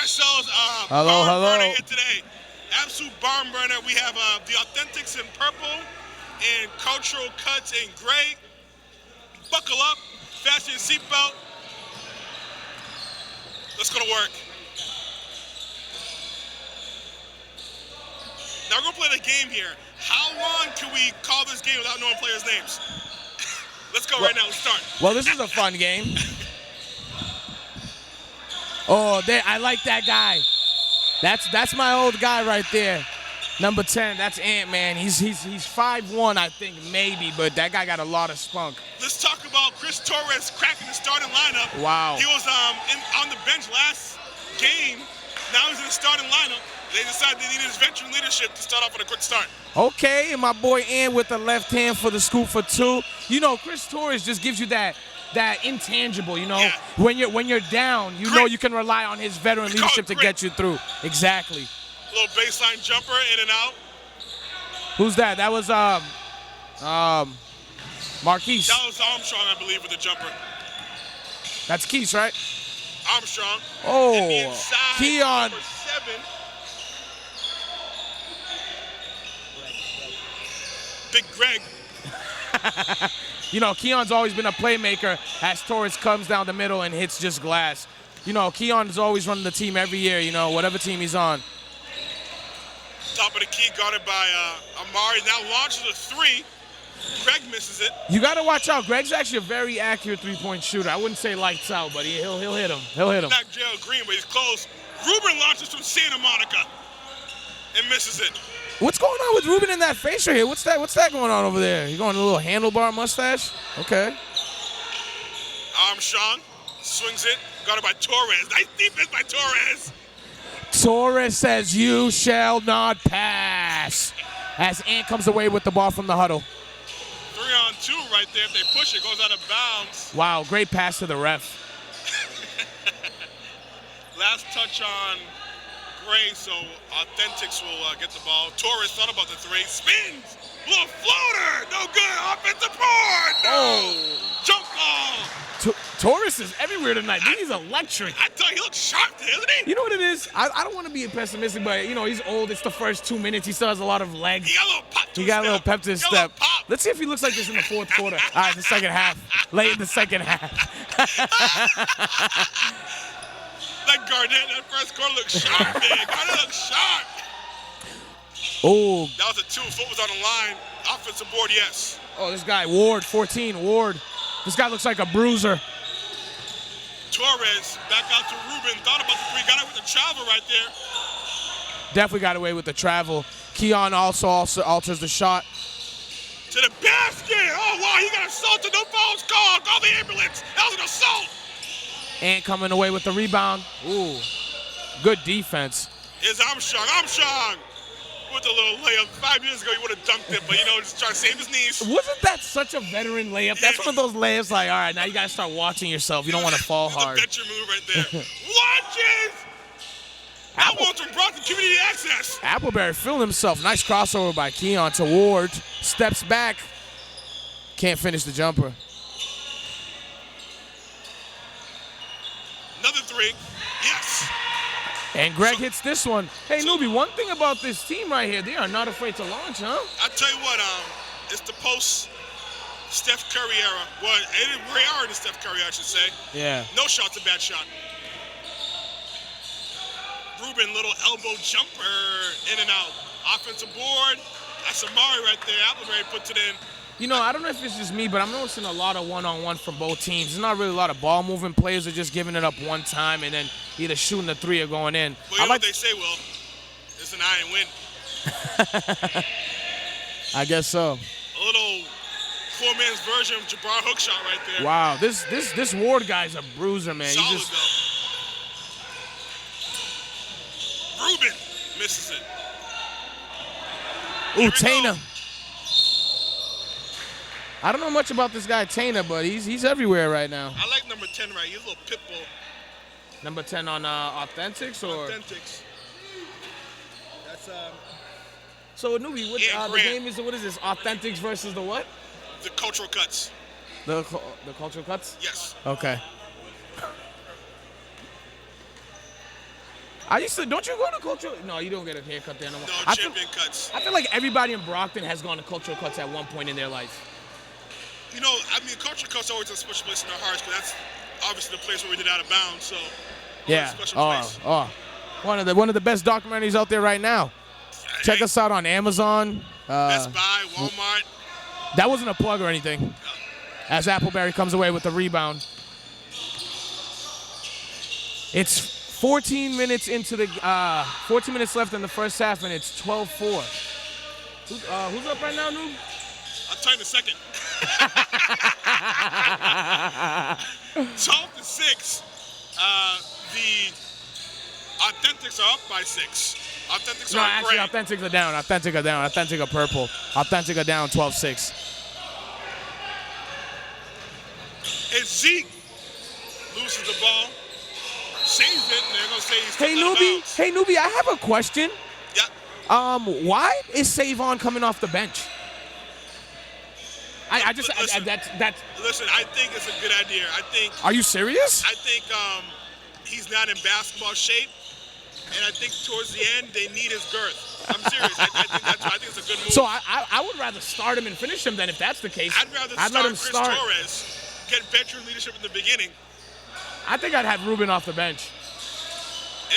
ourselves hello, barn hello. burner here today. Absolute barn burner. We have the Authentics in purple and Cultural Cuts in gray. Buckle up, fasten your seatbelt. Let's go to work. Now we're gonna play the game here. How long can we call this game without knowing players' names? Let's go right now. Let's start. Well, this is a fun game. Oh, I like that guy. That's my old guy right there. Number 10, that's Ant-Man. He's 5'1", I think, maybe, but that guy got a lot of spunk. Let's talk about Chris Torres cracking the starting lineup. Wow. He was on the bench last game. Now he's in the starting lineup. They decided they needed his veteran leadership to start off with a quick start. Okay, and my boy Ant with the left hand for the scoop for 2. You know, Chris Torres just gives you that intangible, you know. Yeah. When you're down, you know you can rely on his veteran leadership to get you through. Exactly. Little baseline jumper in and out. Who's that? That was Marquise. That was Armstrong, I believe, with the jumper. That's Keith, right? Armstrong. Oh, And the inside, Keon. number 7. Big Greg. You know, Keon's always been a playmaker as Torres comes down the middle and hits just glass. You know, Keon's always running the team every year, you know, whatever team he's on. Top of the key, guarded by Amari. Now launches a 3. Greg misses it. You got to watch out. Greg's actually a very accurate three-point shooter. I wouldn't say lights out, but he'll hit him. He'll hit him. Not Gerald Green, but he's close. Ruben launches from Santa Monica and misses it. What's going on with Ruben in that face right here? What's that going on over there? You going a little handlebar mustache? Okay. Armstrong swings it, guarded by Torres. Nice defense by Torres. Torres says, "You shall not pass." As Ant comes away with the ball from the huddle. 3-on-2 right there. If they push it, goes out of bounds. Wow, great pass to the ref. Last touch on Gray, so Authentics will get the ball. Torres thought about the 3. Spins. Little floater. No good. Offensive board. No. Jump ball. Torres is everywhere tonight. He's electric. I tell you, he looks sharp there, isn't he? You know what it is? I don't want to be pessimistic, but, you know, he's old. It's the first 2 minutes. He still has a lot of legs. He got a little pop to He his got a little step. pep to his He got a step. little pop. Let's see if he looks like this in the fourth quarter. All right, the second half. Late in the second half. Like Garnett, that first quarter looked sharp, man. Garnett looked sharp. Oh. That was a 2. Foot was on the line. Offensive board, yes. Oh, this guy, Ward, 14, Ward. This guy looks like a bruiser. Torres back out to Ruben. Thought about the 3. Got it with the travel right there. Definitely got away with the travel. Keon also alters the shot. To the basket. Oh, wow. He got assaulted. No fouls called. Call the ambulance. That was an assault. Ant coming away with the rebound. Ooh, good defense. Here's Armstrong. Armstrong with a little layup. 5 years ago, he would have dunked it, but, you know, just trying to save his knees. Wasn't that such a veteran layup? That's one of those layups like, all right, now you got to start watching yourself. You don't want to fall hard. That's a veteran move right there. Launches. That one's from Bronson Community Access. Appleberry feeling himself. Nice crossover by Keon to Ward. Steps back. Can't finish the jumper. Another 3. Yes. And Greg hits this one. Hey, Newbie, one thing about this team right here, they are not afraid to launch, huh? I tell you what, it's the post-Steph Curry era. Well, we are in the Steph Curry, I should say. Yeah. No shot's a bad shot. Ruben, little elbow jumper, in and out. Offensive board. That's Amari right there. Appleberry puts it in. You know, I don't know if it's just me, but I'm noticing a lot of one-on-one from both teams. There's not really a lot of ball moving. Players are just giving it up one time and then either shooting the 3 or going in. Well, you know what they say, Will? It's an iron win. I guess so. A little poor man's version of Jabbar hook shot right there. Wow, this Ward guy's a bruiser, man. Solid, though. Ruben misses it. Ooh, Tana. I don't know much about this guy Tana, but he's everywhere right now. I like number 10 right. He's a little pit bull. Number 10 on Authentics or? Authentics. That's So Newbie, what the game is? What is this? Authentics versus the what? The Cultural Cuts. The Cultural Cuts? Yes. Okay. I used to. Don't you go to cultural? No, you don't get a haircut there no more. No, champion cuts. I feel like everybody in Brockton has gone to cultural cuts at one point in their life. You know, I mean, cultural cuts always a special place in our hearts because that's obviously the place where we did Out of Bounds. So, yeah. Special place. One of the best documentaries out there right now. Check us out on Amazon. Best Buy, Walmart. That wasn't a plug or anything. As Appleberry comes away with the rebound. It's 14 minutes into the 14 minutes left in the first half, and it's 12-4. Who's up right now, Noob? I'll tell you in a second. 12-6. The Authentics are up by 6. Authentics are actually, gray. Authentics are down. Authentic are down. Authentic are purple. Authentic are down 12-6. It's Zeke. Loses the ball. Saves it, and they're going to say he's Hey, Newbie. Hey, Newbie, I have a question. Yeah. Why is Savon coming off the bench? Listen, I think it's a good idea. Are you serious? I think he's not in basketball shape, and I think towards the end they need his girth. I'm serious. I think it's a good move. So I would rather start him and finish him than if that's the case. I'd rather let him Chris start. Torres, get veteran leadership in the beginning. I think I'd have Ruben off the bench.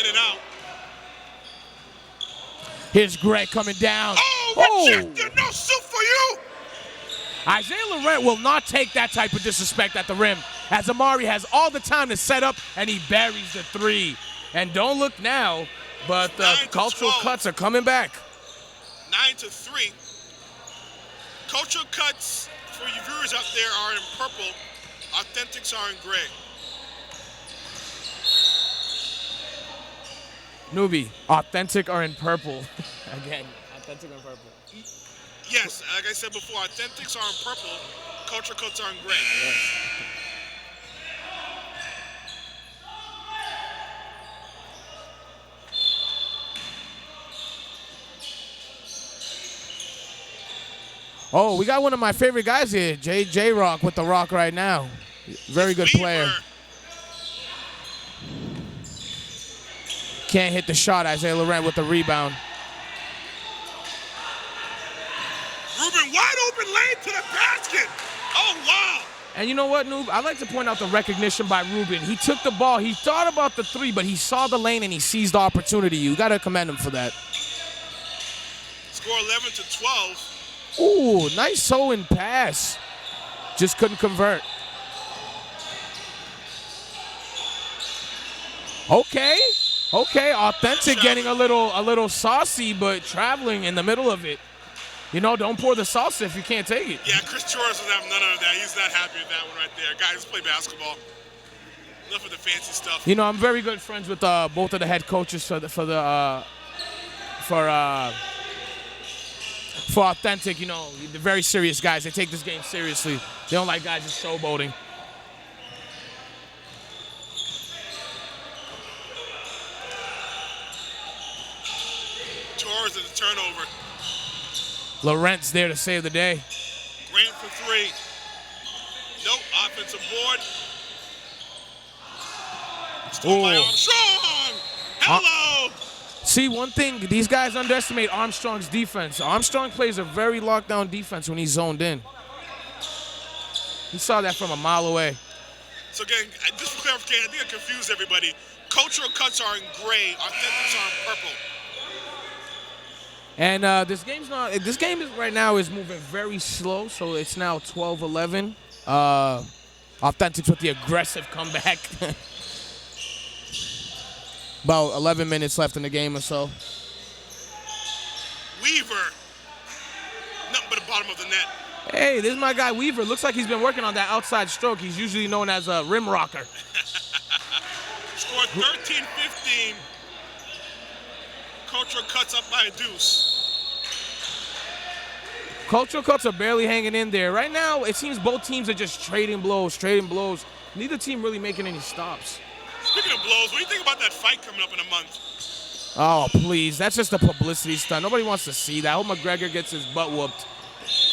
In and out. Here's Greg coming down. Rejected. No soup for you. Isaiah Laurent will not take that type of disrespect at the rim, as Amari has all the time to set up, and he buries the three. And don't look now, but the cultural cuts are coming back. 9-3. Cultural cuts for you viewers out there are in purple. Authentics are in gray. Newbie, authentic are in purple. Again, authentic are in purple. Yes, like I said before, authentics are in purple, culture cuts are in gray. Yes. Oh, we got one of my favorite guys here, J Rock with the rock right now. Very good player. Can't hit the shot. Isaiah Laurent with the rebound. Ruben, wide open lane to the basket. Oh, wow. And you know what, Noob? I'd like to point out the recognition by Ruben. He took the ball. He thought about the three, but he saw the lane and he seized the opportunity. You got to commend him for that. Score 11-12. Ooh, nice sewing pass. Just couldn't convert. Okay, authentic getting a little saucy, but traveling in the middle of it. You know, don't pour the salsa if you can't take it. Yeah, Chris Torres doesn't have none of that. He's not happy with that one right there. Guys, play basketball. Enough of the fancy stuff. You know, I'm very good friends with both of the head coaches for Authentic. You know, they're very serious guys. They take this game seriously. They don't like guys just showboating. Torres is a turnover. Laurent's there to save the day. Grant for three. Nope, offensive board. Still by Armstrong. Hello. See, one thing, these guys underestimate Armstrong's defense. Armstrong plays a very locked down defense when he's zoned in. He saw that from a mile away. So again, just for clarification, I think I confused everybody. Cultural cuts are in gray, authentics are in purple. And this game right now is moving very slow, so it's now 12-11. Authentics with the aggressive comeback. About 11 minutes left in the game or so. Weaver, nothing but the bottom of the net. Hey, this is my guy Weaver. Looks like he's been working on that outside stroke. He's usually known as a rim rocker. Scored 13-15. Cultural cuts up by a deuce. Cultural cuts are barely hanging in there. Right now, it seems both teams are just trading blows. Neither team really making any stops. Speaking of blows, what do you think about that fight coming up in a month? Oh, please. That's just a publicity stunt. Nobody wants to see that. I hope McGregor gets his butt whooped.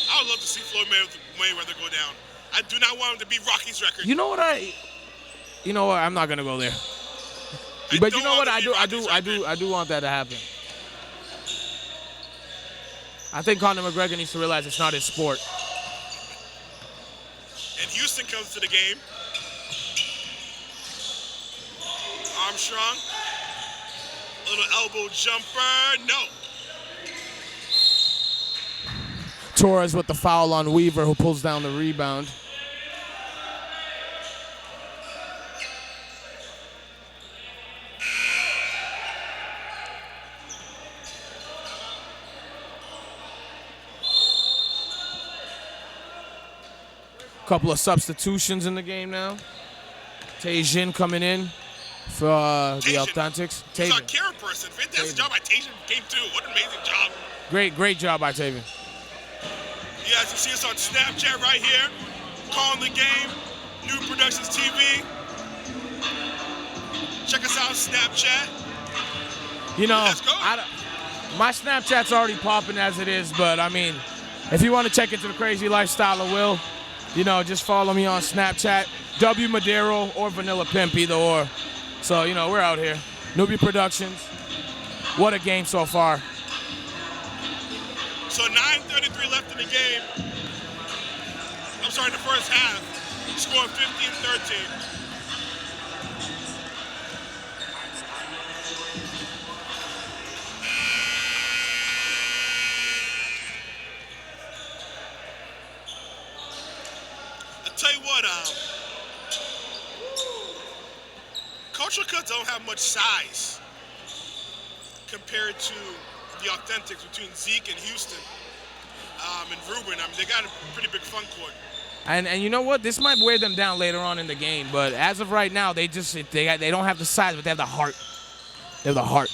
I would love to see Floyd Mayweather go down. I do not want him to beat Rocky's record. You know what? I'm not going to go there. But you know what? I do want that to happen. I think Conor McGregor needs to realize it's not his sport. And Houston comes to the game. Armstrong. Little elbow jumper. No. Torres with the foul on Weaver, who pulls down the rebound. Couple of substitutions in the game now. Tajin coming in for the Authentics. He's our camera person. Fantastic job by Tajin game 2. What an amazing job. Great job by Taven. Yeah, as you see us on Snapchat right here, calling the game, New Productions TV. Check us out on Snapchat. You know, Let's go. My Snapchat's already popping as it is, but I mean, if you want to check into the crazy lifestyle of Will, you know, just follow me on Snapchat, W Madero or Vanilla Pimp, either or. So, you know, we're out here. Newbie Productions. What a game so far. So 9:33 left in the game. I'm sorry, the first half. Scoring 15-13. I'll tell you what, Cultural Cuts don't have much size compared to the Authentics between Zeke and Houston and Ruben. I mean, they got a pretty big front court. And you know what? This might wear them down later on in the game, but as of right now, they don't have the size, but they have the heart. They have the heart.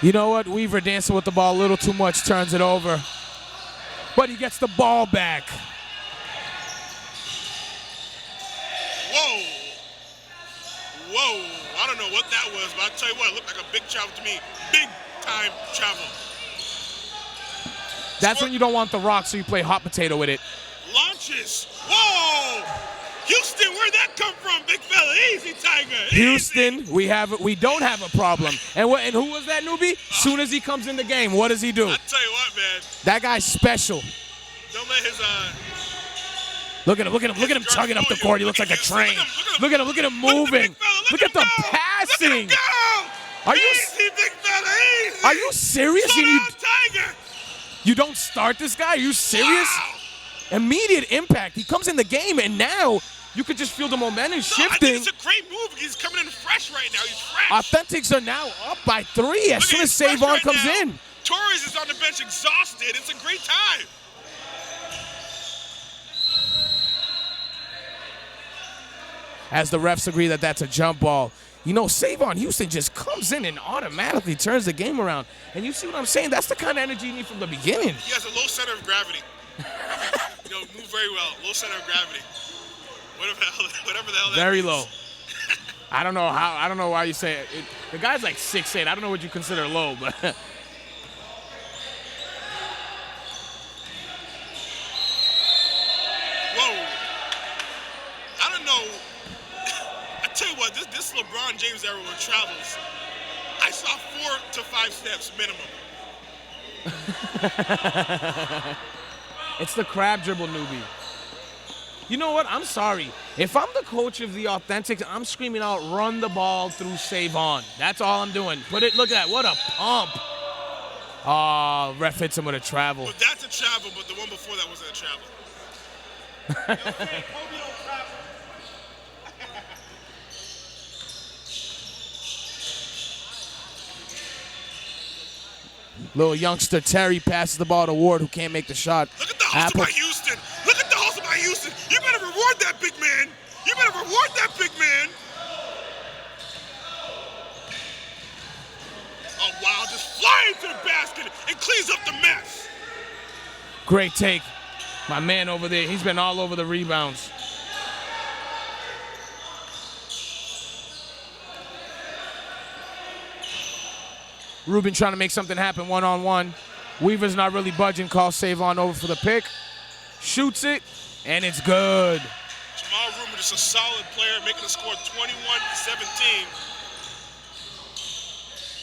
You know what? Weaver dancing with the ball a little too much, turns it over. But he gets the ball back. Whoa. I don't know what that was, but I'll tell you what, it looked like a big travel to me. Big time travel. That's when you don't want the rock, so you play hot potato with it. Launches. Whoa. Houston, where'd that come from, big fella? Easy, Tiger. Houston, Easy. we don't have a problem. And who was that newbie? Soon as he comes in the game, what does he do? I'll tell you what, man. That guy's special. Don't let his Look at him chugging up the court. He looks like a train. Look at him moving. Look at the passing. Are you easy, big fella, easy. Are you serious? Slow down, Tiger. You don't start this guy? Are you serious? Wow. Immediate impact. He comes in the game, and now you could just feel the momentum shifting. I think it's a great move. He's coming in fresh right now. He's fresh. Authentics are now up by 3 as soon as Savon comes in. Torres is on the bench exhausted. It's a great time. As the refs agree that that's a jump ball. You know, Savon Houston just comes in and automatically turns the game around. And you see what I'm saying? That's the kind of energy you need from the beginning. He has a low center of gravity. Move very well. Low center of gravity. Whatever the hell that Very means. low. I don't know why you say it. The guy's like 6'8". I don't know what you consider low, but Whoa. I don't know. I tell you what, this LeBron James era with travels, I saw 4 to 5 steps minimum. it's the crab dribble newbie. You know what? I'm sorry. If I'm the coach of the Authentics, I'm screaming out, run the ball through Savon. That's all I'm doing. Look at that. What a pump. Oh, ref hits him with a travel. Well, that's a travel, but the one before that wasn't a travel. Little youngster Terry passes the ball to Ward, who can't make the shot. Look at the hustle by Houston. Look at the hustle by Houston. You better reward that big man. You better reward that big man. Oh, wow. Just flying to the basket and cleans up the mess. Great take. My man over there, he's been all over the rebounds. Ruben trying to make something happen one-on-one. Weaver's not really budging, calls Savon over for the pick. Shoots it, And it's good. Jamal Ruben is a solid player, making the score 21-17.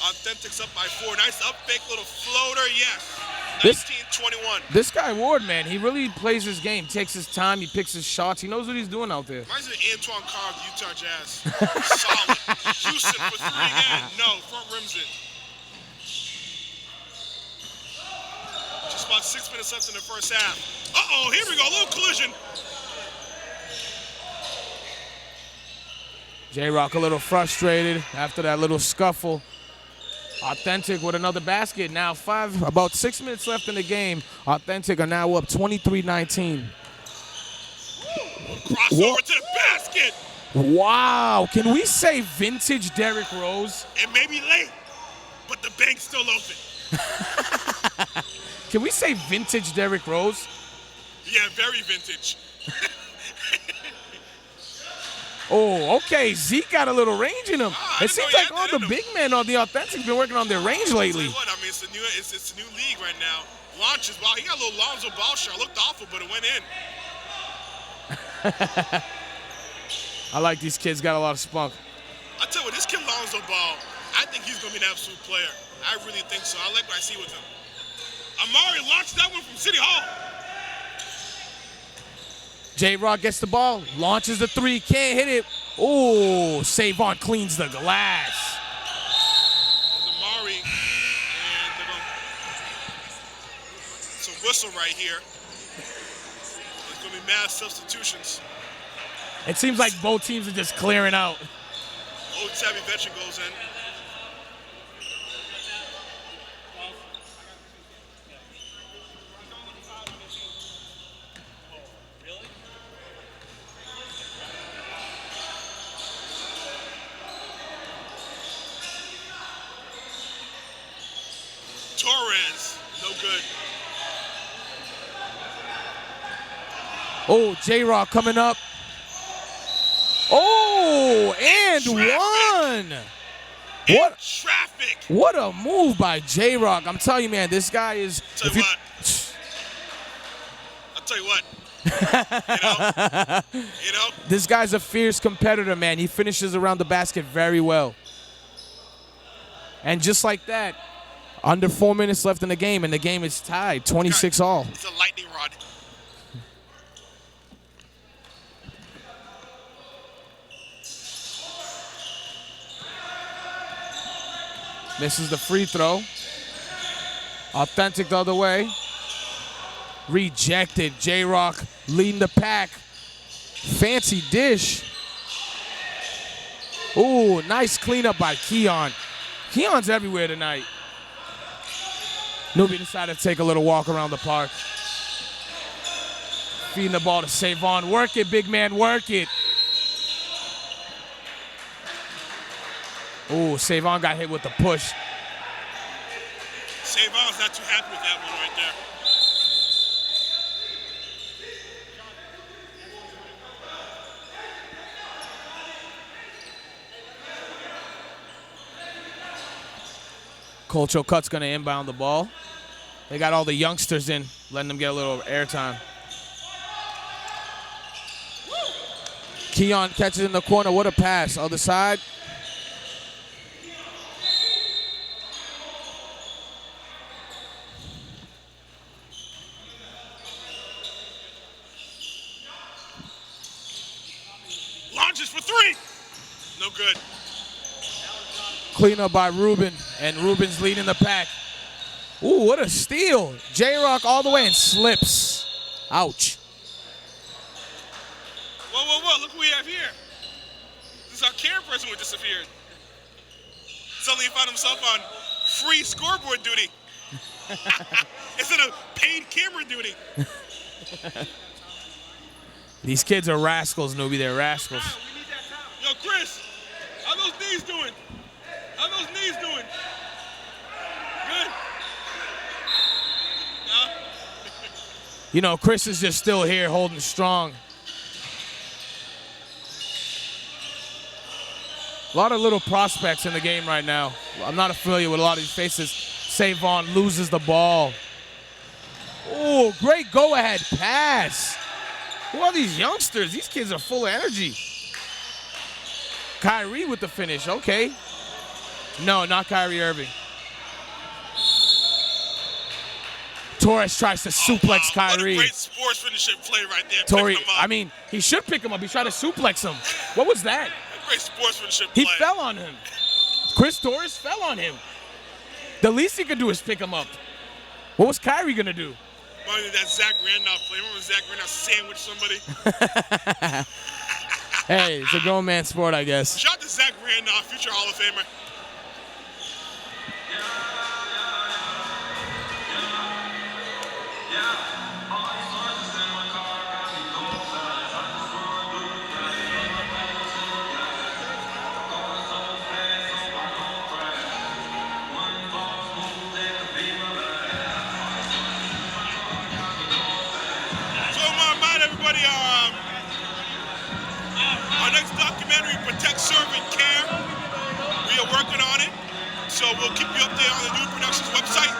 Authentics up by 4. Nice up fake little floater, yes. 19-21. This guy Ward, man, he really plays his game. Takes his time, he picks his shots. He knows what he's doing out there. Reminds me of Antoine Carr of the Utah Jazz. Solid. Houston for 3 again. No, front rims it. Just about 6 minutes left in the first half. Uh-oh, here we go, a little collision. J-Rock a little frustrated after that little scuffle. Authentic with another basket. Now about 6 minutes left in the game. Authentic are now up 23-19. Crossover to the basket. Wow. Can we say vintage Derrick Rose? It may be late, but the bank's still open. Can we say vintage Derrick Rose? Yeah, very vintage. Oh, okay. Zeke got a little range in him. It seems like all the big men on the Authentic been working on their range lately. What, I mean, it's a new league right now. Launches, wow, he got a little Lonzo Ball shot. Looked awful, but it went in. I like these kids. Got a lot of spunk. I tell you what, this kid Lonzo Ball, I think he's going to be an absolute player. I really think so. I like what I see with him. Amari launched that one from City Hall. J-Rock gets the ball, launches the 3, can't hit it. Oh, Savon cleans the glass. There's Amari, and they're going to... It's a whistle right here. There's going to be mass substitutions. It seems like both teams are just clearing out. Old Tabby veteran goes in. Torres, no good. Oh, J-Rock coming up. Oh, and one. What? Traffic. What a move by J-Rock. I'm telling you, man, this guy is. I'll tell you what. You know? This guy's a fierce competitor, man. He finishes around the basket very well. And just like that, under 4 minutes left in the game, and the game is tied, 26 all. It's a lightning rod. Misses the free throw. Authentic the other way. Rejected. J-Rock leading the pack. Fancy dish. Ooh, nice cleanup by Keon. Keon's everywhere tonight. Newbie decided to take a little walk around the park. Feeding the ball to Savon. Work it, big man, work it. Ooh, Savon got hit with the push. Savon's not too happy with that one right there. Colcho Cut's going to inbound the ball. They got all the youngsters in, letting them get a little airtime. Keon catches in the corner. What a pass. Other side. Launches for 3. No good. Cleanup by Ruben, and Ruben's leading the pack. Ooh, what a steal. J-Rock all the way and slips. Ouch. Whoa, look who we have here. This is our camera person who disappeared. Suddenly he found himself on free scoreboard duty. Instead of paid camera duty. These kids are rascals, Newbie. They're rascals. We need that time. Yo, Chris, how those knees doing? How those knees doing? Good? No? You know, Chris is just still here holding strong. A lot of little prospects in the game right now. I'm not familiar with a lot of these faces. Savon loses the ball. Oh, great go-ahead pass. Who are these youngsters? These kids are full of energy. Kyrie with the finish. Okay. No, not Kyrie Irving. Torres tries to suplex Kyrie. What a great sportsmanship play right there. I mean, he should pick him up. He tried to suplex him. What was that? Great sportsmanship play. He fell on him. Chris Torres fell on him. The least he could do is pick him up. What was Kyrie going to do? That Zach Randolph play. Remember Zach Randolph sandwiched somebody? Hey, it's a grown man sport, I guess. Shout out to Zach Randolph, future Hall of Famer. Our next documentary, Protect, Serve, and Care. We are working on it, so we'll keep you updated on the New Productions website.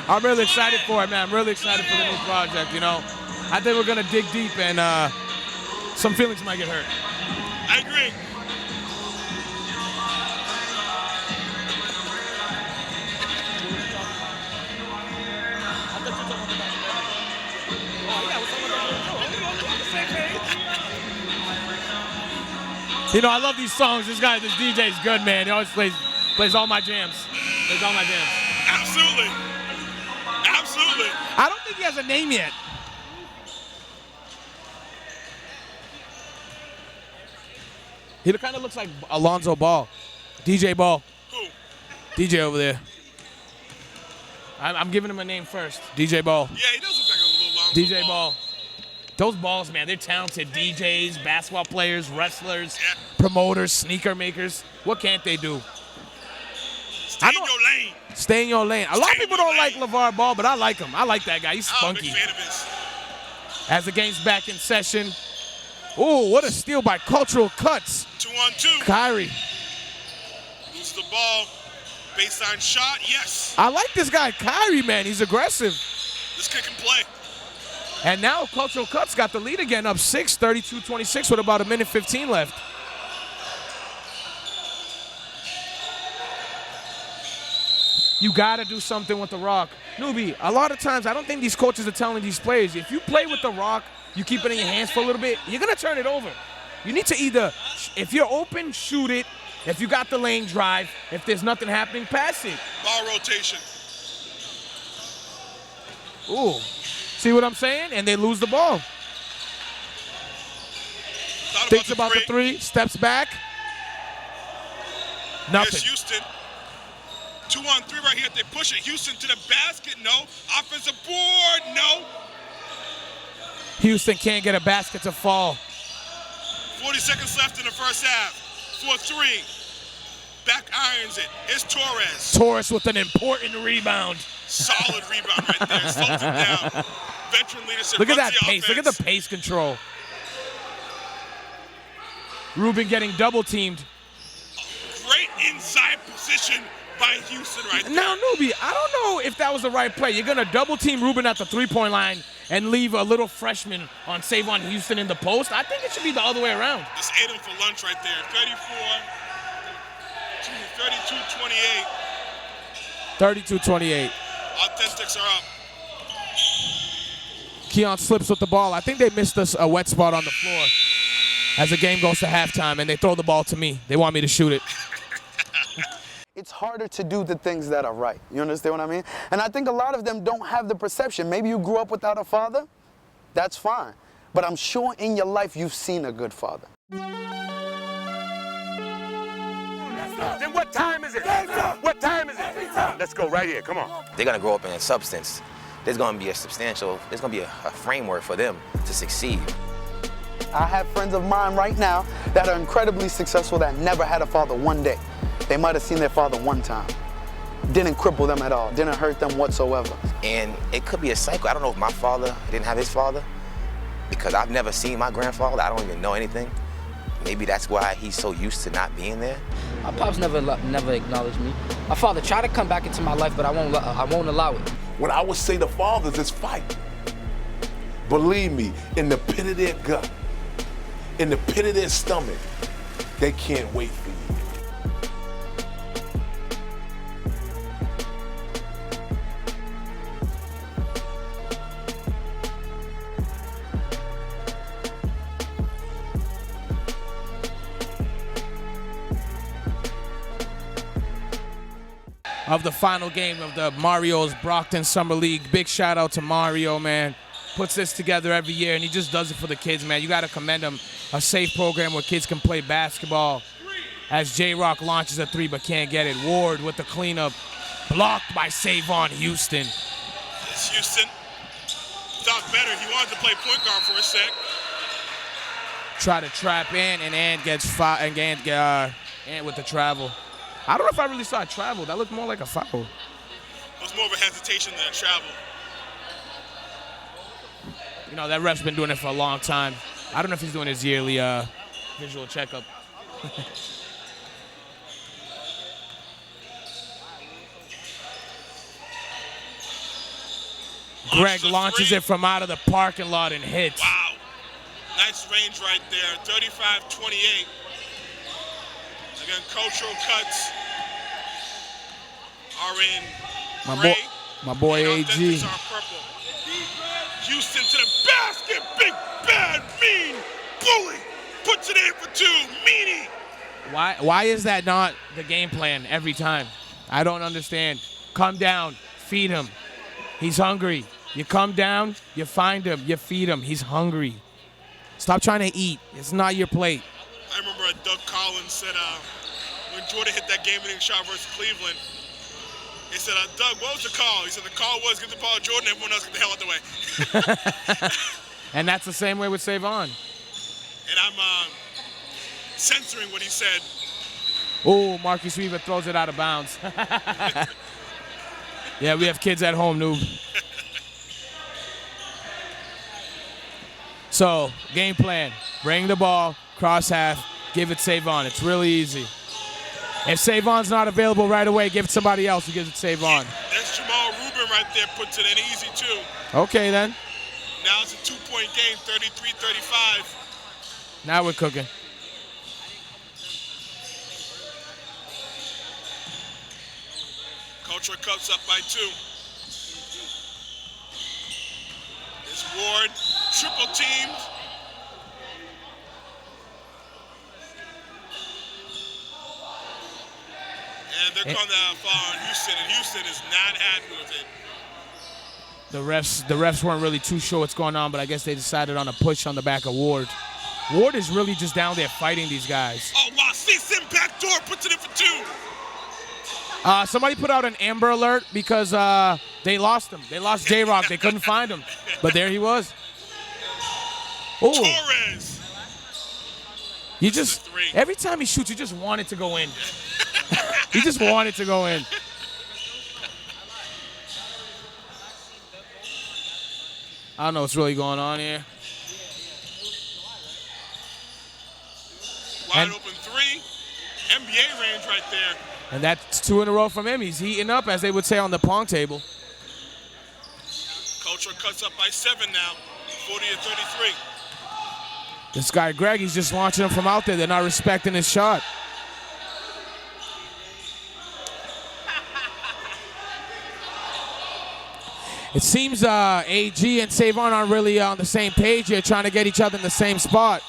I'm really excited for it, man. I'm really excited for the new project, you know. I think we're going to dig deep, and some feelings might get hurt. I agree. You know, I love these songs. This DJ is good, man. He always plays all my jams. Plays all my jams. Absolutely. Absolutely. I don't think he has a name yet. He kind of looks like Alonzo Ball. DJ Ball. Who? DJ over there. I'm giving him a name first. DJ Ball. Yeah, he does look like a little Alonzo DJ Ball. Those balls, man, they're talented DJs, basketball players, wrestlers, promoters, sneaker makers. What can't they do? Stay in your lane. Stay in your lane. A lot of people don't like LeVar Ball, but I like him. I like that guy. He's spunky. I'm a big fan of his. As the game's back in session. Ooh, what a steal by Cultural Cuts. 2-on-2. Kyrie. Loses the ball. Baseline shot, yes. I like this guy, Kyrie, man. He's aggressive. This kid can play. And now Cultural Cuts got the lead again, up 6, 32-26 with about 1:15 left. You got to do something with the rock. Newbie, a lot of times I don't think these coaches are telling these players, if you play with the rock, you keep it in your hands for a little bit, you're going to turn it over. You need to either, if you're open, shoot it. If you got the lane, drive. If there's nothing happening, pass it. Ball rotation. Ooh. See what I'm saying? And they lose the ball. Thinks about the three, steps back. Nothing. Here's Houston. 2-on-3 right here. They push it. Houston to the basket. No. Offensive board. No. Houston can't get a basket to fall. 40 seconds left in the first half. 4-3. Back irons it. Here's Torres. Torres with an important rebound. Solid rebound right there. Slows him down. Veteran leadership. Look at that pace. Look at the pace control. Rubin getting double teamed. Great inside position by Houston right there. Now, Newbie, I don't know if that was the right play. You're going to double team Rubin at the three-point line and leave a little freshman on Savon Houston in the post. I think it should be the other way around. Just ate him for lunch right there. 32-28. 32-28. Authentics are up. Keon slips with the ball. I think they missed us a wet spot on the floor as the game goes to halftime, and they throw the ball to me. They want me to shoot it. It's harder to do the things that are right. You understand what I mean? And I think a lot of them don't have the perception. Maybe you grew up without a father. That's fine. But I'm sure in your life you've seen a good father. Then what time is it? What time is it? Let's go right here. Come on. They're going to grow up in a substance. There's going to be a framework for them to succeed. I have friends of mine right now that are incredibly successful that never had a father one day. They might have seen their father one time. Didn't cripple them at all. Didn't hurt them whatsoever. And it could be a cycle. I don't know if my father didn't have his father because I've never seen my grandfather. I don't even know anything. Maybe that's why he's so used to not being there. My pops never acknowledged me. My father tried to come back into my life, but I won't allow it. When I would say to fathers, it's fight. believe me, in the pit of their gut, in the pit of their stomach, they can't wait for you. Of the final game of the Mario's Brockton Summer League. Big shout out to Mario, man. Puts this together every year, and he just does it for the kids, man. You got to commend him. A safe program where kids can play basketball. As J-Rock launches a three but can't get it. Ward with the cleanup. Blocked by Savon Houston. It's Houston. Thought better. He wanted to play point guard for a sec. Try to trap and Ant gets fouled, and Ant with the travel. I don't know if I really saw a travel. That looked more like a foul. It was more of a hesitation than a travel. You know, that ref's been doing it for a long time. I don't know if he's doing his yearly visual checkup. Greg launches it from out of the parking lot and hits. Wow. Nice range right there. 35-28. Again, cultural cuts are in gray. My boy AG. Authentics are purple. Houston to the basket. Big, bad, mean bully. Puts it in for two. Meanie. Why is that not the game plan every time? I don't understand. Come down. Feed him. He's hungry. You come down. You find him. You feed him. He's hungry. Stop trying to eat. It's not your plate. I remember Doug Collins said when Jordan hit that game-winning shot versus Cleveland, he said, Doug, what was the call? He said the call was get the ball to Jordan, everyone else get the hell out the way. And that's the same way with Savon. And I'm censoring what he said. Oh, Marcus Weaver throws it out of bounds. Yeah, we have kids at home, noob. So, game plan. Bring the ball, cross half, give it Savon. It's really easy. If Savon's not available right away, give it somebody else who gives it Savon. That's Jamal Rubin right there, puts it in easy too. Okay, then. Now it's a two-point game, 33-35. Now we're cooking. Culture cuts up by two. It's Ward, triple teamed. And they're calling that foul on Houston, and Houston is not happy with it. The refs weren't really too sure what's going on, but I guess they decided on a push on the back of Ward. Ward is really just down there fighting these guys. Oh, wow, Sim backdoor, puts it in for two. Somebody put out an Amber Alert because they lost him. They lost J-Rock. They couldn't find him. But there he was. Ooh. Torres. Every time he shoots, you just want it to go in. He just wanted to go in. I don't know what's really going on here. Wide open three. NBA range right there. And that's two in a row from him. He's heating up, as they would say on the pong table. Culture cuts up by 7 now, 40-33. This guy, Greg, he's just launching them from out there. They're not respecting his shot. It seems AG and Savon aren't really on the same page here, trying to get each other in the same spot.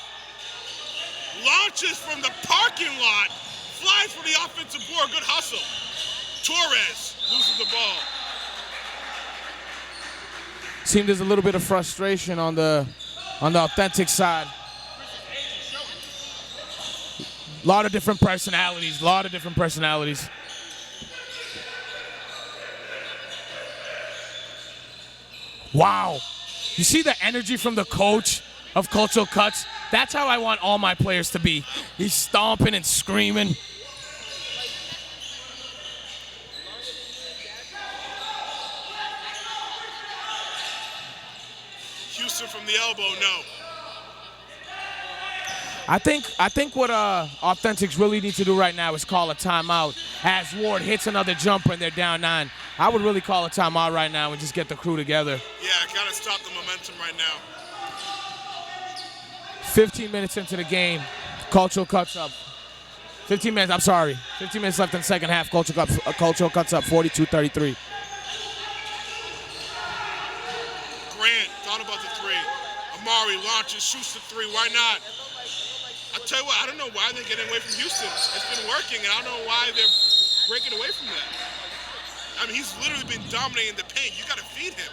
Launches from the parking lot. Flies for the offensive board. Good hustle. Torres loses the ball. Seems there's a little bit of frustration on the authentic side. A lot of different personalities. Wow. You see the energy from the coach of Cultural Cuts? That's how I want all my players to be. He's stomping and screaming. Houston from the elbow, no. I think what Authentics really need to do right now is call a timeout as Ward hits another jumper and they're down 9. I would really call a timeout right now and just get the crew together. Yeah, gotta stop the momentum right now. 15 minutes into the game, Cultural cuts up. 15 minutes, I'm sorry. 15 minutes left in the second half. Cultural cuts up 42-33. Grant thought about the three. Amari launches, shoots the three. Why not? I tell you what, I don't know why they're getting away from Houston. It's been working, and I don't know why they're breaking away from that. I mean, he's literally been dominating the paint. You got to feed him.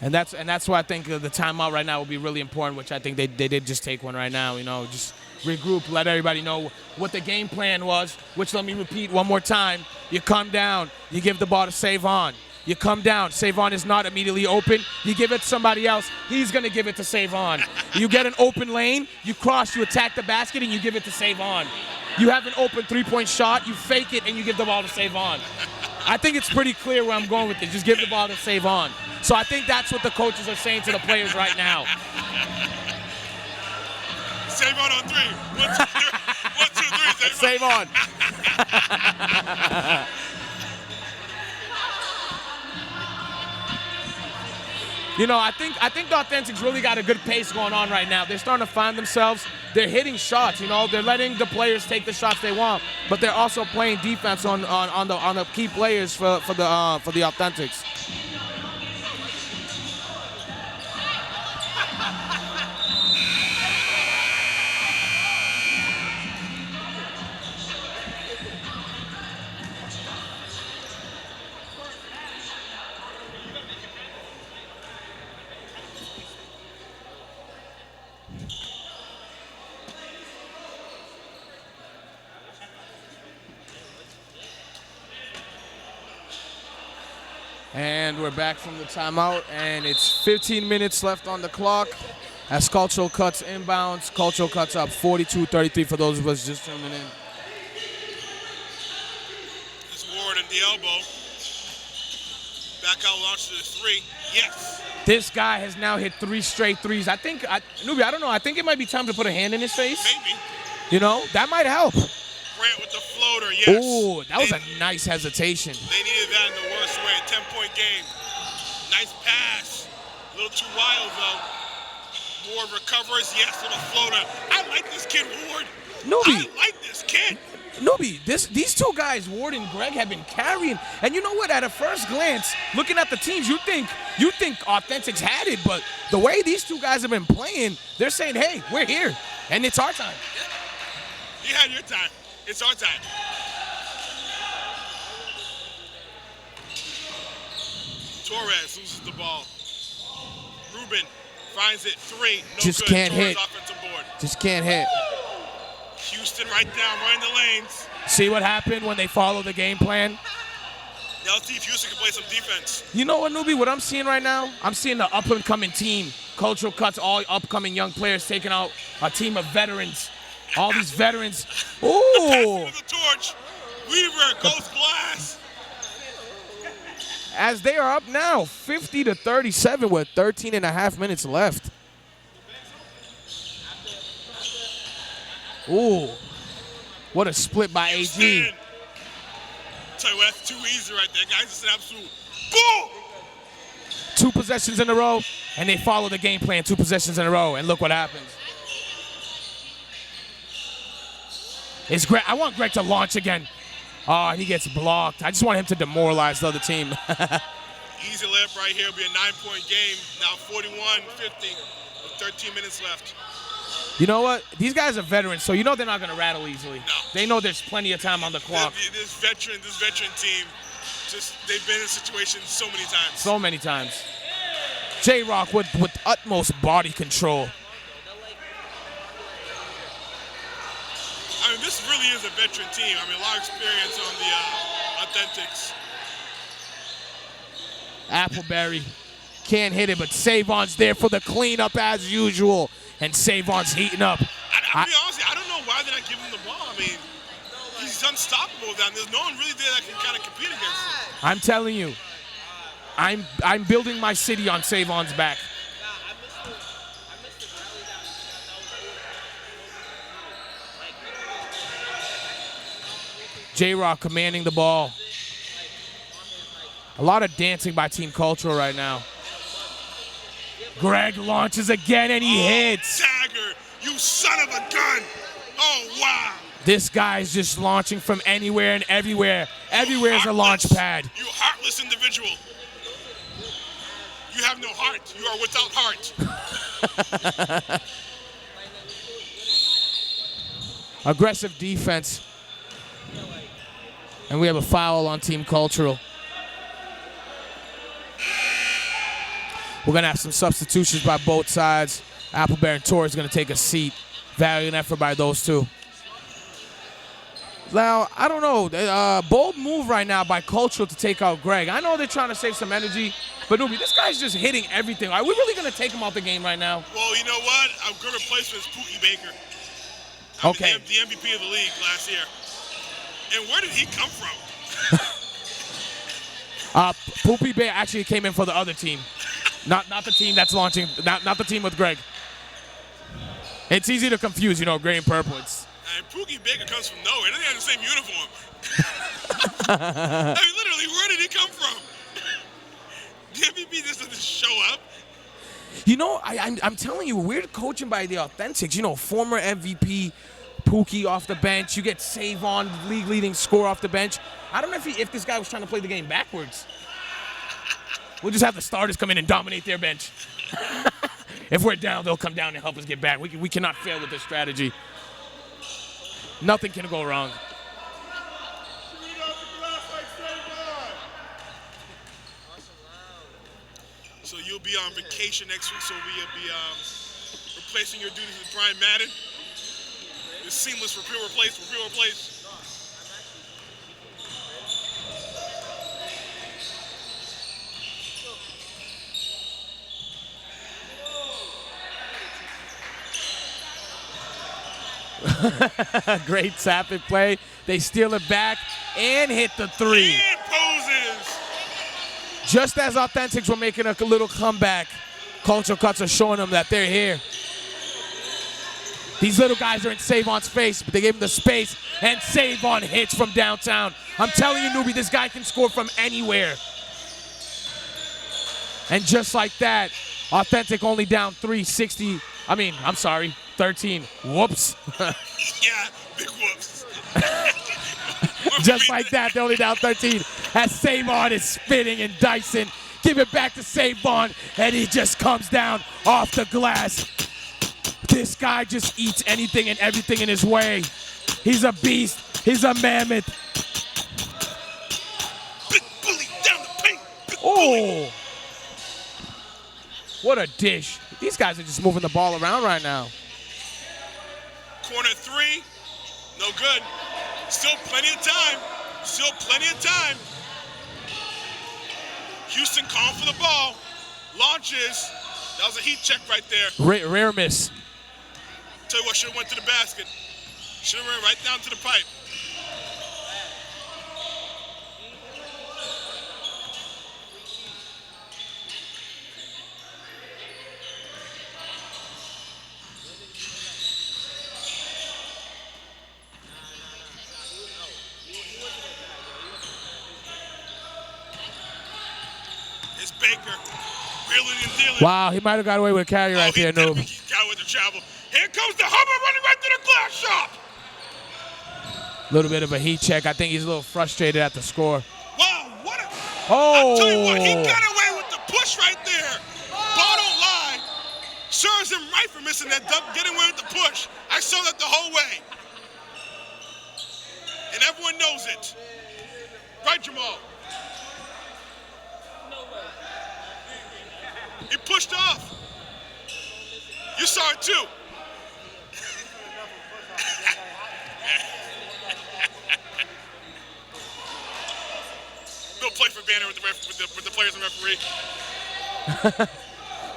And that's why I think the timeout right now will be really important, which I think they did just take one right now. You know, just regroup, let everybody know what the game plan was, which let me repeat one more time. You come down, you give the ball to Savon. You come down, Savon is not immediately open. You give it to somebody else, he's going to give it to Savon. You get an open lane, you cross, you attack the basket, and you give it to Savon. You have an open three-point shot, you fake it, and you give the ball to Savon. I think it's pretty clear where I'm going with this. Just give the ball to Savon. So I think that's what the coaches are saying to the players right now. Savon on three. 1, 2, 3. 1, 2, 3. Savon. You know, I think the Authentics really got a good pace going on right now. They're starting to find themselves. They're hitting shots. You know, they're letting the players take the shots they want, but they're also playing defense on the key players for the Authentics. And we're back from the timeout, and it's 15 minutes left on the clock as Cultural cuts inbounds. Cultural cuts up 42-33 for those of us just tuning in. It's Ward at the elbow. Back out launch to the three. Yes. This guy has now hit 3 straight threes. Newbie, I don't know. I think it might be time to put a hand in his face. Maybe. You know, that might help. Grant with the floater, yes. Ooh, that was a nice hesitation. They needed that in the worst way. 10-point game. Nice pass. A little too wild, though. Ward recovers. Yes, little floater. I like this kid, Ward. Newbie. I like this kid. Newbie, these two guys, Ward and Greg, have been carrying. And you know what? At a first glance, looking at the teams, you think Authentics had it, but the way these two guys have been playing, they're saying, hey, we're here, and it's our time. You had your time. It's our time. Torres loses the ball. Rubin finds it. 3. No Just good. Can't Torres hit. Offensive board. Just can't hit. Houston right down, right in the lanes. See what happened when they follow the game plan? Now let's see if Houston can play some defense. You know what, Newbie? What I'm seeing right now? I'm seeing the up-and-coming team. Cultural cuts, all upcoming young players taking out a team of veterans. All these veterans. Ooh! The torch. Weaver goes glass. As they are up now, 50-37 with 13 and a half minutes left. Ooh. What a split by AG. Tell you what, that's too easy right there, guys. It's an absolute boom. 2 possessions in a row, and they follow the game plan. 2 possessions in a row, and look what happens. It's Greg. I want Greg to launch again. Oh, he gets blocked. I just want him to demoralize the other team. Easy layup right here. It'll be a 9-point game. Now 41-50 with 13 minutes left. You know what? These guys are veterans, so you know they're not going to rattle easily. No. They know there's plenty of time on the clock. This veteran team, they've been in situations so many times. So many times. J-Rock with utmost body control. I mean, this really is a veteran team. I mean, a lot of experience on the Authentics. Appleberry can't hit it, but Savon's there for the cleanup as usual. And Savon's heating up. I'll be honest, I don't know why they're not giving him the ball. I mean, he's unstoppable down there. There's no one really there that can kind of compete against him. I'm telling you, I'm building my city on Savon's back. J-Rock commanding the ball. A lot of dancing by Team Cultural right now. Greg launches again, and he hits. Dagger, you son of a gun. Oh, wow. This guy's just launching from anywhere and everywhere. Everywhere is a launch pad. You heartless individual. You have no heart. You are without heart. Aggressive defense. And we have a foul on Team Cultural. We're going to have some substitutions by both sides. Applebear and Torres going to take a seat. Valiant effort by those two. Now, I don't know. Bold move right now by Cultural to take out Greg. I know they're trying to save some energy, but Nubi, this guy's just hitting everything. Are we really going to take him out the game right now? Well, you know what? A good replacement is Pookie Baker. Okay. The MVP of the league last year. And where did he come from? Poopy Bay actually came in for the other team. Not the team that's launching, not the team with Greg. It's easy to confuse, you know, gray and purple. And Pookie Baker comes from nowhere. He doesn't have the same uniform. I mean, literally, where did he come from? The MVP just doesn't show up. You know, I'm telling you, weird coaching by the Authentics. You know, former MVP Pookie off the bench. You get Savon, league-leading scorer off the bench. I don't know if this guy was trying to play the game backwards. We'll just have the starters come in and dominate their bench. If we're down, they'll come down and help us get back. We cannot fail with this strategy. Nothing can go wrong. So you'll be on vacation next week, so we'll be replacing your duties with Brian Madden. It's seamless repeal replace. Great sapid play. They steal it back and hit the three. And poses. Just as Authentics were making a little comeback, Cultural Cuts are showing them that they're here. These little guys are in Savon's face, but they gave him the space, and Savon hits from downtown. I'm telling you, Nubi, this guy can score from anywhere. And just like that, Authentic only down 13. Whoops. Yeah, big whoops. Just like that, they're only down 13 as Savon is spinning and dicing. Give it back to Savon, and he just comes down off the glass. This guy just eats anything and everything in his way. He's a beast. He's a mammoth. Big bully down the paint. Oh, what a dish. These guys are just moving the ball around right now. Corner three, no good. Still plenty of time. Houston calling for the ball. Launches. That was a heat check right there. Rare miss. Tell you what, should have went to the basket. Should have ran right down to the pipe. It's Baker. Wheeling and dealing. Wow, he might have got away with a carry right there, Noob. He got with the travel. Here comes the Hummer running right to the glass shop. A little bit of a heat check. I think he's a little frustrated at the score. Wow, what a... Oh! I'll tell you what, he got away with the push right there. Ball don't lie. Serves him right for missing that dunk, getting away with the push. I saw that the whole way. And everyone knows it. Right, Jamal? He pushed off. You saw it too. No play for Banner with the players and referee.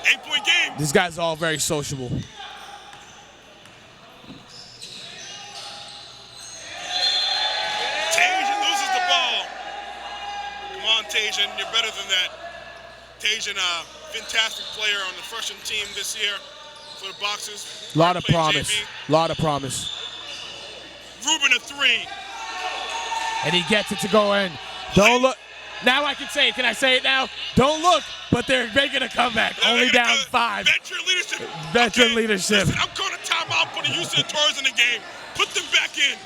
8-point game. These guys are all very sociable. Tajan loses the ball. Come on, Tajan, you're better than that. Tajan, fantastic player on the freshman team this year for the Boxers. Lot of Played promise. JV. Lot of promise. Ruben a three. And he gets it to go in. Don't look. Now I can say it. Can I say it now? Don't look, but they're making a comeback. Only down 5. Veteran leadership. Veteran leadership. Listen, I'm calling a timeout for the Houston Taurus in the game. Put them back in.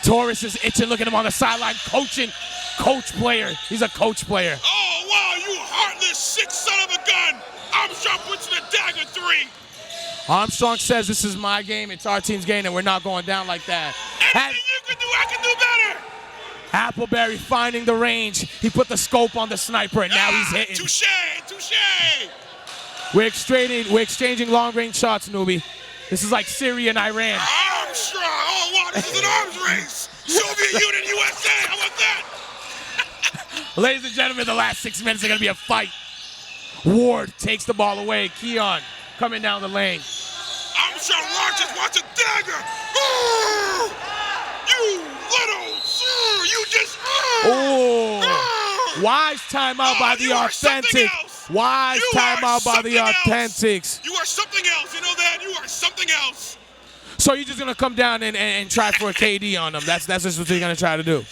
Torres is itching. Look at him on the sideline coaching. Coach player. He's a coach player. Oh, wow, you heartless sick son of a gun. Armstrong puts in a dagger 3. Armstrong says this is my game. It's our team's game, and we're not going down like that. Anything you can do, I can do better. Appleberry finding the range. He put the scope on the sniper, and now he's hitting. Touche. We're exchanging long-range shots, newbie. This is like Syria and Iran. Armstrong. Oh, wow, this is an arms race. Soviet Union, USA. How about that? Ladies and gentlemen, the last 6 minutes are going to be a fight. Ward takes the ball away. Keon coming down the lane. Armstrong launches, wants a dagger. Oh, you little, you just. Oh, wise timeout by the Authentic. Wise timeout by the Authentics. You are something else. You know that? You are something else. So you're just going to come down and try for a KD on them. That's just what you're going to try to do.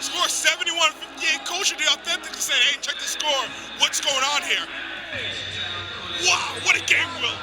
Score 71-58. Coach of the Authentic said, hey, check the score. What's going on here? Wow, what a game, Will.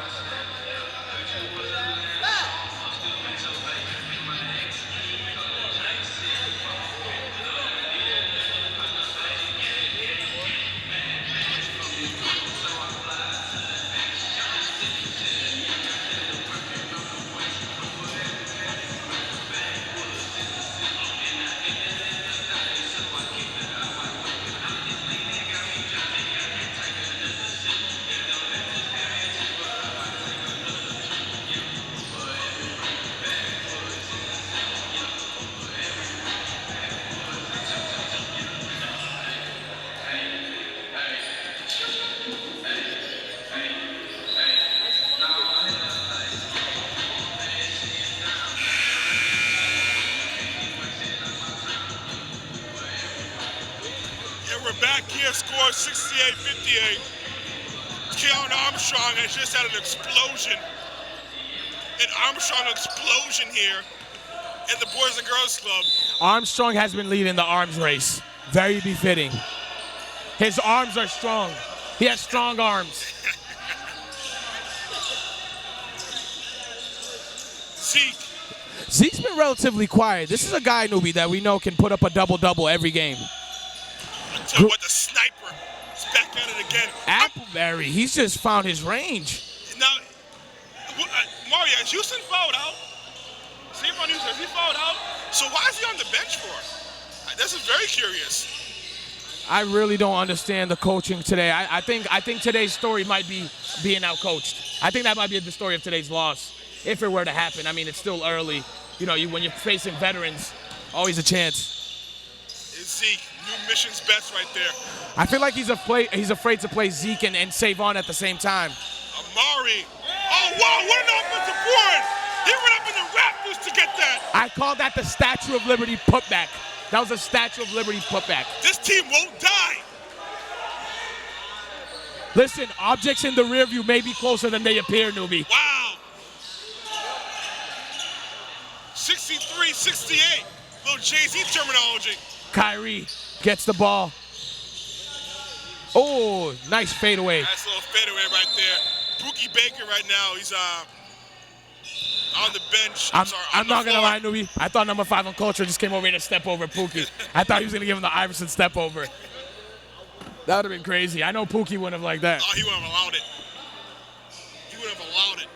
Back here, score 68-58. Keon Armstrong has just had an explosion. An Armstrong explosion here in the Boys and Girls Club. Armstrong has been leading the arms race. Very befitting. His arms are strong. He has strong arms. Zeke's been relatively quiet. This is a guy, newbie, that we know can put up a double-double every game. Tell you what, the sniper is back at it again. Appleberry, he's just found his range. Now, Mario, is Houston fouled out? See if on Houston, is he fouled out? So why is he on the bench for? This is very curious. I really don't understand the coaching today. I think today's story might be being outcoached. I think that might be the story of today's loss, if it were to happen. I mean, it's still early. You know, when you're facing veterans, always a chance. It's Zeke. New mission's best right there. I feel like he's afraid to play Zeke and save on at the same time. Amari. Oh, wow, what an offensive board. He went up in the rafters to get that. I call that the Statue of Liberty putback. That was a Statue of Liberty putback. This team won't die. Listen, objects in the rear view may be closer than they appear, newbie. Wow. 63-68. Little Jay-Z terminology. Kyrie gets the ball. Oh, nice fadeaway. Nice little fadeaway right there. Pookie Baker right now, he's on the bench. I'm not going to lie, newbie. I thought number 5 on Culture just came over here to step over Pookie. I thought he was going to give him the Iverson step over. That would have been crazy. I know Pookie wouldn't have liked that. Oh, he wouldn't have allowed it. He would have allowed it.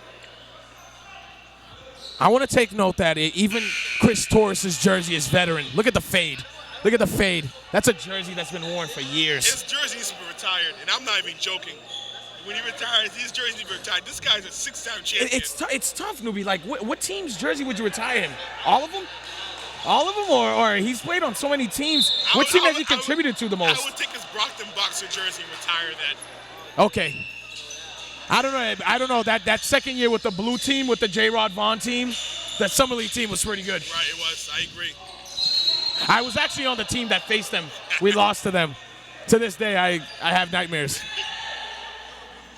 I want to take note that even Chris Torres' jersey is veteran. Look at the fade. Look at the fade. That's a jersey that's been worn for years. His jersey needs to be retired, and I'm not even joking. When he retires, his jersey needs to be retired. This guy's a 6-time champion. It's tough, newbie. Like, what team's jersey would you retire him? All of them? All of them? Or he's played on so many teams. What team has he contributed to the most? I would take his Brockton Boxer jersey and retire that. Okay. I don't know. That second year with the blue team, with the J-Rod Vaughn team, that Summer League team was pretty good. Right, it was. I agree. I was actually on the team that faced them. We lost to them. To this day, I have nightmares.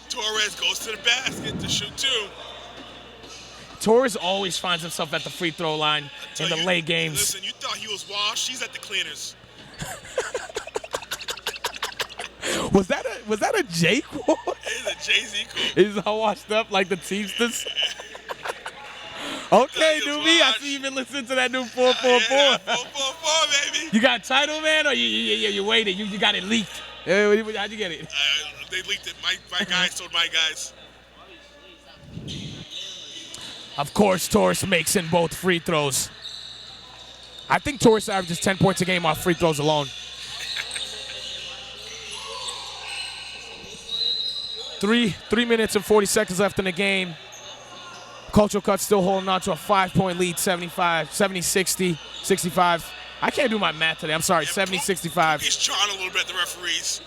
Torres goes to the basket to shoot 2. Torres always finds himself at the free throw line in the late games. Listen, you thought he was washed. He's at the cleaners. Was that a J quote? It's a Jay-Z quote. He's all washed up like the Teamsters. Okay, newbie, I see you've been listening to that new 444. Yeah, 444, baby. You got a title, man, or you waited? You got it leaked. How'd you get it? They leaked it. My guys told my guys. Of course, Torres makes in both free throws. I think Torres averages 10 points a game off free throws alone. 3 minutes and 40 seconds left in the game. Cultural Cut still holding on to a 5-point lead, 70-60, 65. I can't do my math today. I'm sorry, 70-65. He's jawing a little bit at the referees.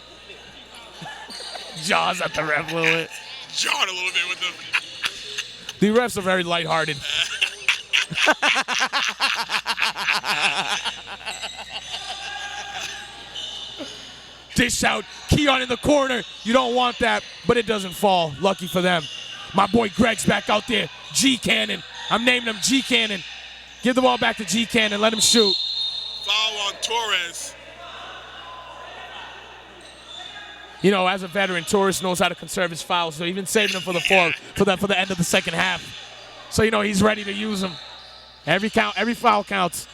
Jaws at the ref a little bit. Jawing a little bit with them. The refs are very lighthearted. Dish out, Keon in the corner. You don't want that, but it doesn't fall. Lucky for them. My boy Greg's back out there. G Cannon. I'm naming him G Cannon. Give the ball back to G Cannon. Let him shoot. Foul on Torres. You know, as a veteran, Torres knows how to conserve his fouls, so he's been saving them for the end of the second half. So you know he's ready to use them. Every foul counts.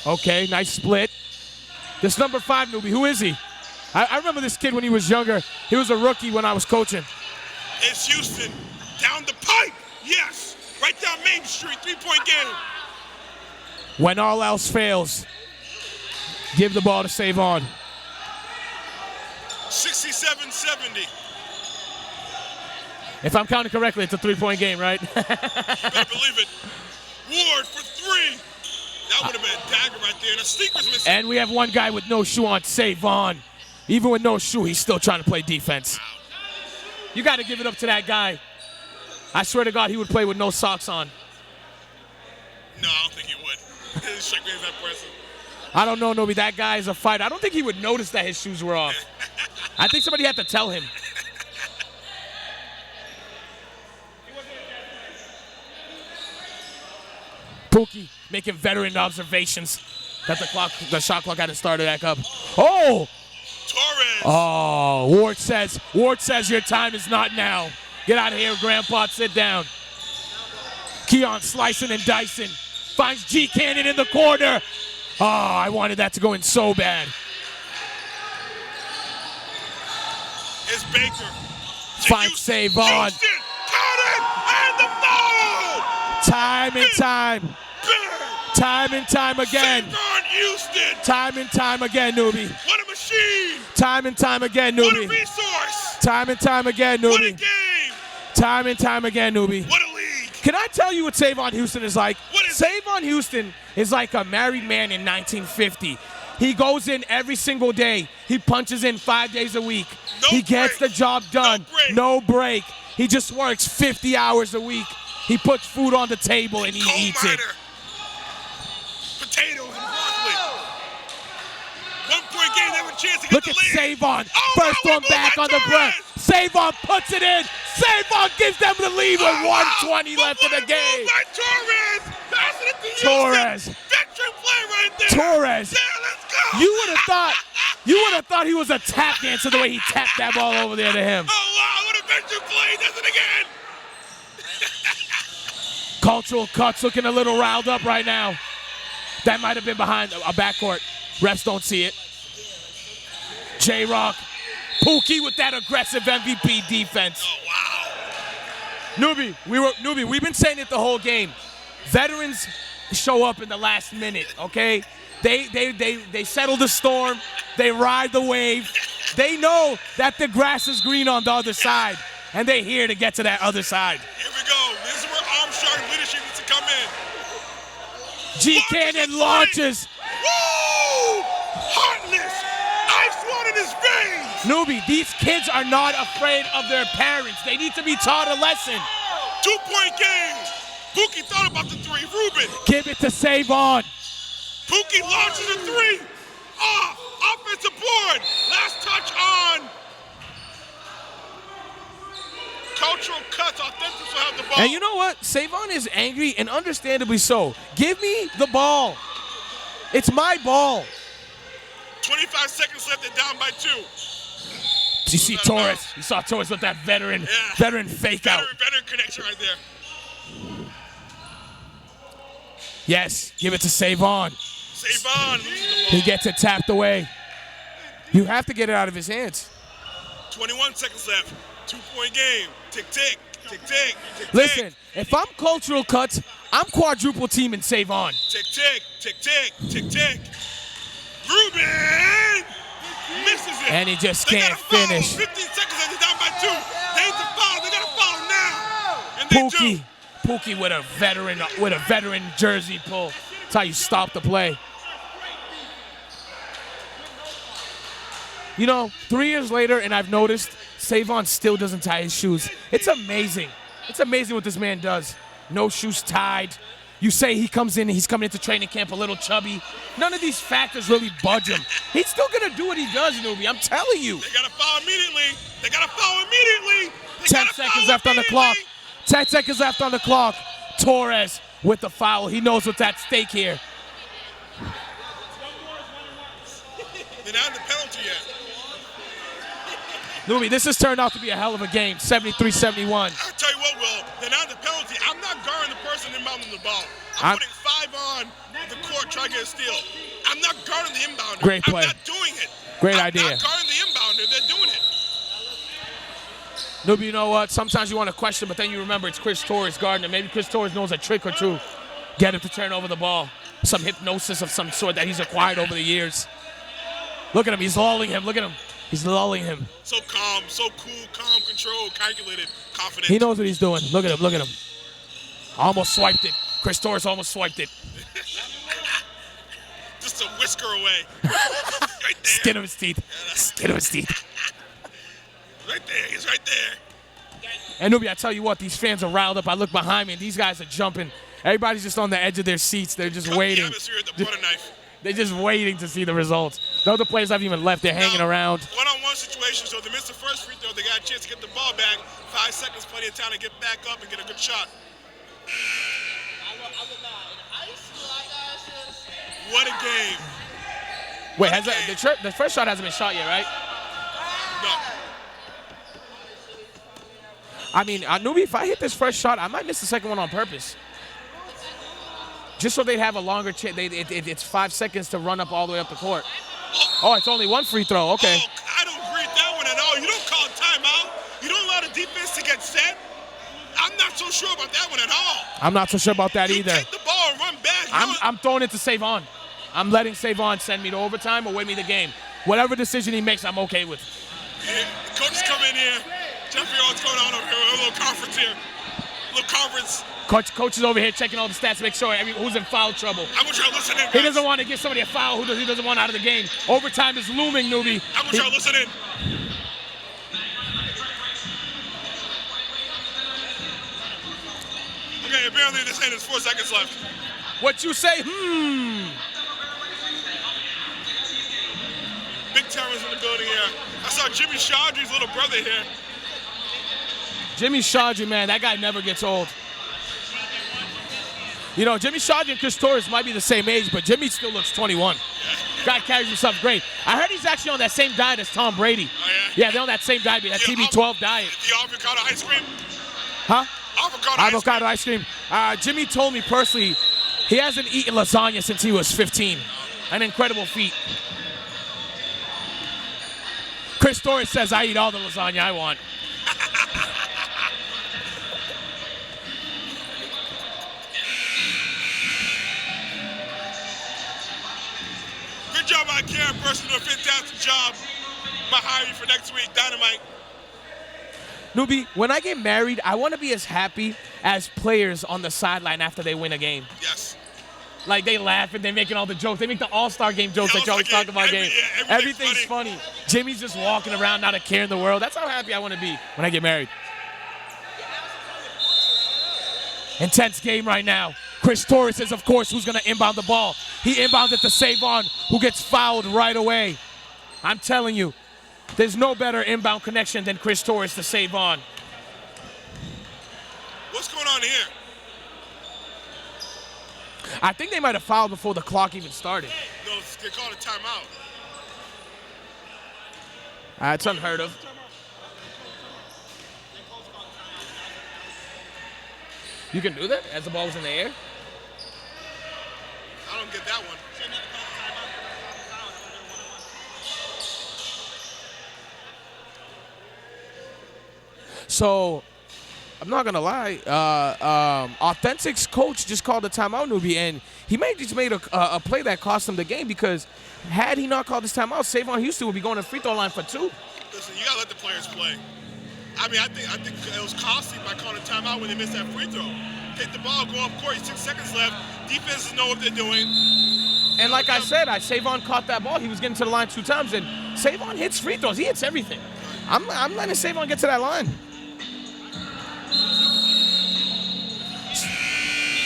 Okay, nice split. This number 5 newbie, who is he? I remember this kid when he was younger. He was a rookie when I was coaching. It's Houston. Down the pipe. Yes. Right down Main Street. 3-point game. When all else fails, give the ball to Savon. 67-70. If I'm counting correctly, it's a 3-point game, right? You better believe it. Ward for 3. That would have been a dagger right there. And a sneaker's missing. And we have one guy with no shoe on, Savon. Even with no shoe, he's still trying to play defense. You got to give it up to that guy. I swear to God, he would play with no socks on. No, I don't think he would. His check is that person. I don't know, Nobi. That guy is a fighter. I don't think he would notice that his shoes were off. I think somebody had to tell him. Pookie making veteran observations that the shot clock hadn't started back up. Oh! Torres. Oh, Ward says your time is not now. Get out of here, Grandpa, sit down. Keon slicing and dicing. Finds G Cannon in the corner. Oh, I wanted that to go in so bad. It's Baker. Finds Savon. Houston, count it, and the foul! Time and time. Time and time again. Savon Houston. Time and time again, newbie. What a machine. Time and time again, What a newbie. resource. Time and time again, What a newbie. game. Time and time again, newbie. What a league. Can I tell you what Savon Houston is like? What is it? Savon Houston is like a married man in 1950. He goes in every single day. He punches in 5 days a week. No He gets break. the job done. No break. No break. He just works 50 hours a week. He puts food on the table and he Coal eats miner. it. Potatoes and broccoli. 1-point game. They have a chance to get Look the at lead. Savon. Oh, First now we one move back by on the Torres. breath. Savon puts it in. Savon gives them the lead with Oh, wow. 1:20 left in the But what a game. move by Torres. Passing it to Houston. Torres. Veteran play right there. Torres. Yeah, let's go. You would have thought he was a tap dancer the way he tapped that ball over there to him. Oh, wow. What a veteran play. He does it again. Cultural Cuts looking a little riled up right now. That might have been behind a backcourt. Refs don't see it. J-Rock. Pookie with that aggressive MVP defense. Oh, wow. Newbie, we've been saying it the whole game. Veterans show up in the last minute, okay? They settle the storm. They ride the wave. They know that the grass is green on the other side, and they're here to get to that other side. Here we go. This is where Armstrong leadership needs to come in. G Cannon launches. Woo! Heartless. Ice water in his veins. Newbie, these kids are not afraid of their parents. They need to be taught a lesson. 2-point game. Pookie thought about the 3. Ruben. Give it to Savon. Pookie launches a 3. Off. Offensive board. Last touch on. Cultural Cut. And you know what? Savon is angry, and understandably so. Give me the ball. It's my ball. 25 seconds left, they're down by 2. You see Torres. You saw Torres with that veteran fake out. Veteran connection right there. Yes, give it to Savon. Savon loses the ball. He gets it tapped away. You have to get it out of his hands. 21 seconds left. 2-point game. Tick, tick, tick, tick, tick. Listen, if I'm cultural cuts, I'm quadruple teaming Savon. Tick, tick, tick, tick, tick, tick. Ruben misses it. And he just They can't got a foul. finish. 15 seconds and they're down by 2. They need to foul. They got a foul now. And they do. Pookie with a veteran jersey pull. That's how you stop the play. You know, 3 years later, and I've noticed Savon still doesn't tie his shoes. It's amazing. It's amazing what this man does. No shoes tied. You say he comes in and he's coming into training camp a little chubby. None of these factors really budge him. He's still going to do what he does, Newbie. I'm telling you. They got to foul immediately. They got to foul immediately. 10 seconds left on the clock. 10 seconds left on the clock. Torres with the foul. He knows what's at stake here. They're not in the penalty yet. Newbie, this has turned out to be a hell of a game. 73-71. I'll tell you what, Will. They're not in the penalty. I'm not guarding the person inbounding the ball. I'm putting 5 on the court trying to get a steal. I'm not guarding the inbounder. Great play. I'm not doing it. Great I'm idea. not guarding the inbounder. They're doing it. Newbie, you know what? Sometimes you want to question, but then you remember it's Chris Torres guarding it. Maybe Chris Torres knows a trick or two. Get him to turn over the ball. Some hypnosis of some sort that he's acquired over the years. Look at him. He's lulling him. Look at him. He's lulling him. So calm, so cool, calm, controlled, calculated, confident. He knows what he's doing. Look at him. Look at him. Almost swiped it. Chris Torres almost swiped it. Just a whisker away. Right there. Skin of his teeth. Skin of his teeth. Right there. He's right there. And Newbie, I tell you what, these fans are riled up. I look behind me, and these guys are jumping. Everybody's just on the edge of their seats. They're just waiting. The atmosphere at the butter knife. They're just waiting to see the results. The other players haven't even left. They're hanging around. One-on-one situation, so if they miss the first free throw, they got a chance to get the ball back. 5 seconds, plenty of time to get back up and get a good shot. What a game. Wait, the first shot hasn't been shot yet, right? No. I mean, Newbie, if I hit this first shot, I might miss the second one on purpose. Just so they'd have a longer chance. It's 5 seconds to run up all the way up the court. Oh, it's only one free throw. Okay. Oh, I don't agree with that one at all. You don't call timeout. You don't allow the defense to get set. I'm not so sure about that one at all. I'm not so sure about that either. Take the ball and run back. I'm throwing it to Savon. I'm letting Savon send me to overtime or win me the game. Whatever decision he makes, I'm okay with. Yeah, the coaches come in here. Jeffrey, what's going on over here? A little conference here. A little conference. Coach is over here checking all the stats to make sure who's in foul trouble. I want y'all listening. He doesn't want to give somebody a foul who he doesn't want out of the game. Overtime is looming, Newbie. I want y'all listening. Okay, apparently this ain't 4 seconds left. What you say? Big Terrence in the building here. I saw Jimmy Chaudry's little brother here. Jimmy Chaudry, man, that guy never gets old. You know, Jimmy Chaudry and Chris Torres might be the same age, but Jimmy still looks 21. Guy carries himself great. I heard he's actually on that same diet as Tom Brady. Oh, yeah? Yeah, they're on that same diet, that TB12 diet. The avocado ice cream? Huh? Avocado ice cream. Jimmy told me personally he hasn't eaten lasagna since he was 15. An incredible feat. Chris Torres says, I eat all the lasagna I want. Good job by Karen Person, doing a fantastic job. Might hire you for next week, Dynamite. Newbie, when I get married, I want to be as happy as players on the sideline after they win a game. Yes. Like, they laugh and they're making all the jokes. They make the All-Star Game jokes that you always talk about game. Everything's funny. Jimmy's just walking around, not a care in the world. That's how happy I want to be when I get married. Intense game right now. Chris Torres is, of course, who's going to inbound the ball. He inbounds it to Savon, who gets fouled right away. I'm telling you, there's no better inbound connection than Chris Torres to Savon. What's going on me here. I think they might have fouled before the clock even started. No, they called a timeout. That's unheard of. You can do that as the ball was in the air? I don't get that one. So, I'm not gonna lie. Authentic's coach just called a timeout, newbie, and he may just made a play that cost him the game because had he not called this timeout, Savon Houston would be going to the free throw line for 2. Listen, you gotta let the players play. I mean, I think it was costly by calling a timeout when they missed that free throw. Take the ball, go up court. 6 seconds left. Defenses know what they're doing. And like I said, Savon caught that ball. He was getting to the line 2 times, and Savon hits free throws. He hits everything. I'm letting Savon get to that line.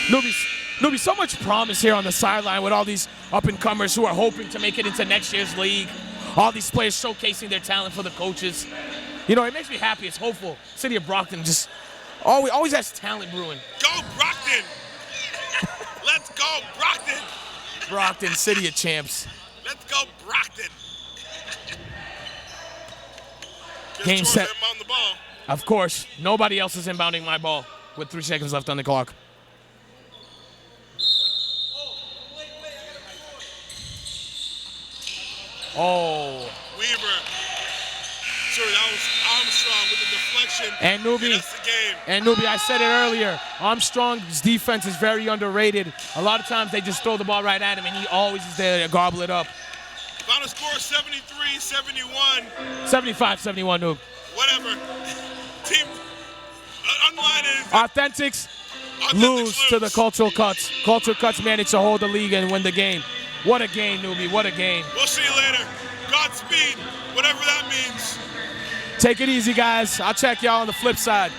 Newbie, so much promise here on the sideline with all these up-and-comers who are hoping to make it into next year's league. All these players showcasing their talent for the coaches. You know, it makes me happy. It's hopeful. City of Brockton just always has talent brewing. Go Brockton! Let's go Brockton! Brockton, City of Champs. Let's go Brockton! Game set. On the ball. Of course, nobody else is inbounding my ball with 3 seconds left on the clock. Oh. Weaver. Sure, that was Armstrong with the deflection. And Newbie, I said it earlier. Armstrong's defense is very underrated. A lot of times they just throw the ball right at him, and he always is there to gobble it up. Final score 73-71. 75-71, Noob. Whatever. Team online is Authentics lose to the Cultural Cuts. Cultural Cuts managed to hold the league and win the game. What a game, Newbie. What a game. We'll see you later. Godspeed, whatever that means. Take it easy, guys. I'll check y'all on the flip side.